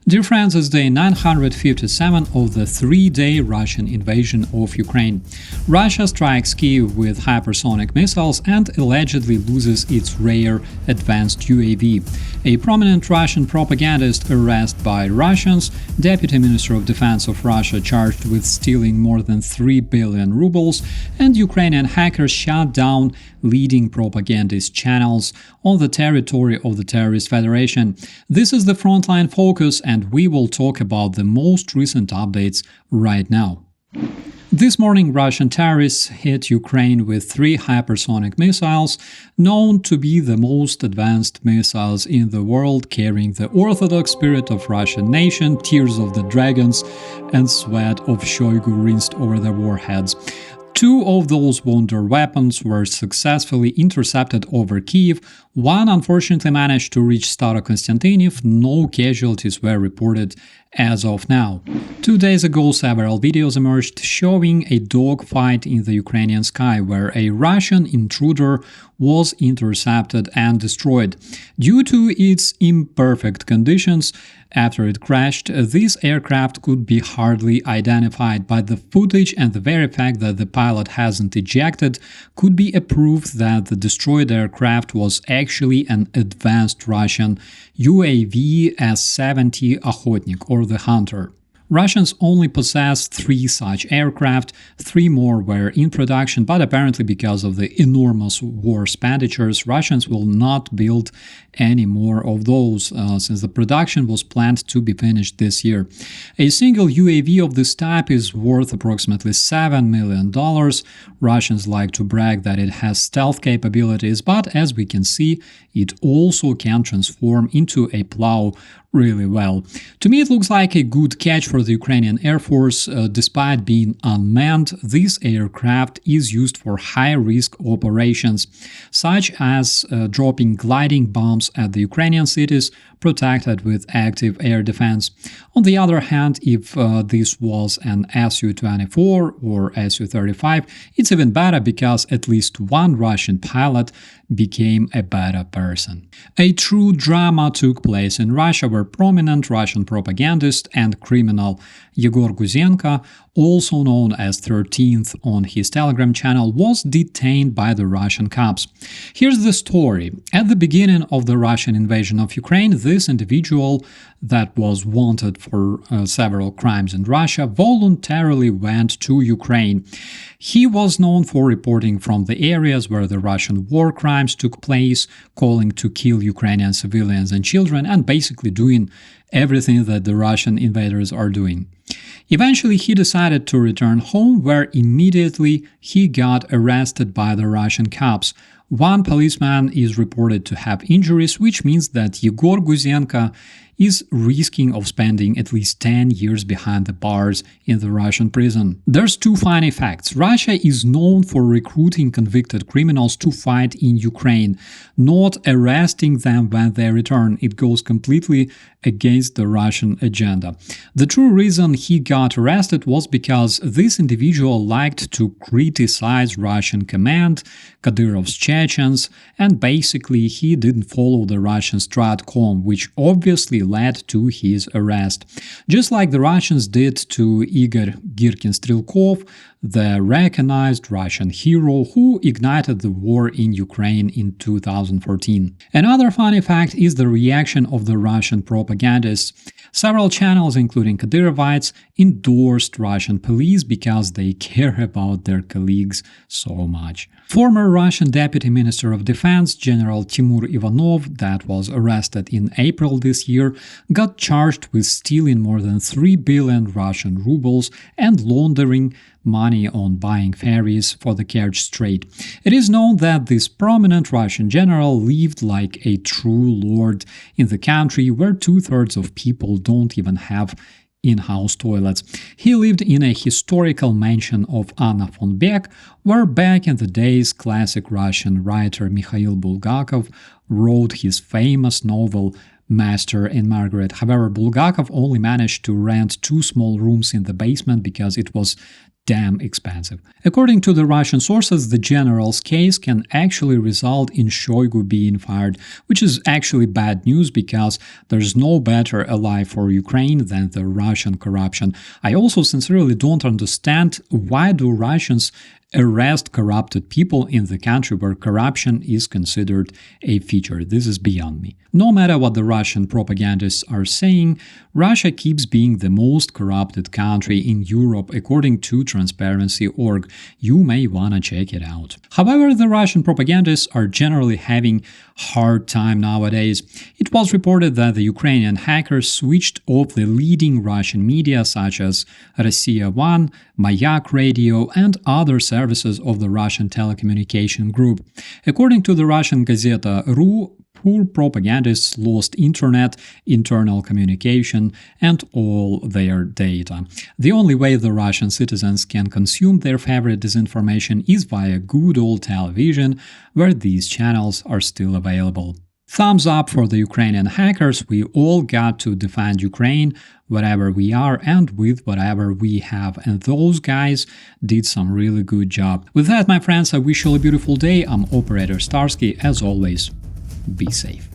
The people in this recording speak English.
Dear friends, it's day 957 of the 3-day Russian invasion of Ukraine. Russia strikes Kyiv with hypersonic missiles and allegedly loses its rare advanced UAV. A prominent Russian propagandist arrested by Russians, Deputy Minister of Defense of Russia charged with stealing more than 3 billion rubles, and Ukrainian hackers shut down leading propagandist channels on the territory of the terrorist federation. This is the Frontline Focus, and we will talk about the most recent updates right now. This morning, Russian terrorists hit Ukraine with 3 hypersonic missiles, known to be the most advanced missiles in the world, carrying the orthodox spirit of Russian nation, tears of the dragons, and sweat of Shoigu rinsed over their warheads. 2 of those wonder weapons were successfully intercepted over Kyiv. One unfortunately managed to reach Starokonstantinov. No casualties were reported as of now. 2 days ago, several videos emerged showing a dogfight in the Ukrainian sky, where a Russian intruder was intercepted and destroyed. Due to its imperfect conditions, after it crashed, this aircraft could be hardly identified, but the footage and the very fact that the pilot hasn't ejected could be a proof that the destroyed aircraft was actually an advanced Russian UAV S-70 Okhotnik, or the Hunter. Russians only possess 3 such aircraft, 3 more were in production, but apparently because of the enormous war expenditures, Russians will not build any more of those, since the production was planned to be finished this year. A single UAV of this type is worth approximately $7 million. Russians like to brag that it has stealth capabilities, but as we can see, it also can transform into a plow really well. To me, it looks like a good catch for the Ukrainian Air Force. Despite being unmanned, this aircraft is used for high-risk operations, such as dropping gliding bombs at the Ukrainian cities protected with active air defense. On the other hand, if this was an Su-24 or Su-35, it's even better because at least one Russian pilot became a better person. A true drama took place in Russia, where prominent Russian propagandist and criminal Yegor Guzenko, also known as 13th on his Telegram channel, was detained by the Russian cops. Here's the story. At the beginning of the Russian invasion of Ukraine, this individual that was wanted for several crimes in Russia voluntarily went to Ukraine. He was known for reporting from the areas where the Russian war crimes took place, calling to kill Ukrainian civilians and children, and basically doing everything that the Russian invaders are doing. Eventually, he decided to return home, where immediately he got arrested by the Russian cops. One policeman is reported to have injuries, which means that Yegor Guzenko is risking of spending at least 10 years behind the bars in the Russian prison. There's 2 funny facts. Russia is known for recruiting convicted criminals to fight in Ukraine, not arresting them when they return. It goes completely against the Russian agenda. The true reason he got arrested was because this individual liked to criticize Russian command, Kadyrov's Chechens, and basically he didn't follow the Russian Stratcom, which obviously led to his arrest. Just like the Russians did to Igor Girkin-Strelkov, the recognized Russian hero who ignited the war in Ukraine in 2014. Another funny fact is the reaction of the Russian propagandists. Several channels, including Kadyrovites, endorsed Russian police because they care about their colleagues so much. Former Russian Deputy Minister of Defense General Timur Ivanov, that was arrested in April this year, got charged with stealing more than 3 billion Russian rubles and laundering money on buying ferries for the Kerch Strait. It is known that this prominent Russian general lived like a true lord in the country where 2/3 of people don't even have in-house toilets. He lived in a historical mansion of Anna von Beck, where back in the days classic Russian writer Mikhail Bulgakov wrote his famous novel Master and Margaret. However, Bulgakov only managed to rent 2 small rooms in the basement because it was damn expensive. According to the Russian sources, the general's case can actually result in Shoigu being fired, which is actually bad news because there's no better ally for Ukraine than the Russian corruption. I also sincerely don't understand why do Russians arrest corrupted people in the country where corruption is considered a feature. This is beyond me. No matter what the Russian propagandists are saying, Russia keeps being the most corrupted country in Europe according to Transparency.org. You may wanna check it out. However, the Russian propagandists are generally having hard time nowadays. It was reported that the Ukrainian hackers switched off the leading Russian media such as Россия 1, Mayak Radio, and other services of the Russian telecommunication group. According to the Russian Gazeta.ru, poor propagandists lost internet, internal communication, and all their data. The only way the Russian citizens can consume their favorite disinformation is via good old television, where these channels are still available. Thumbs up for the Ukrainian hackers. We all got to defend Ukraine, wherever we are and with whatever we have. And those guys did some really good job. With that, my friends, I wish you a beautiful day. I'm Operator Starsky. As always, be safe.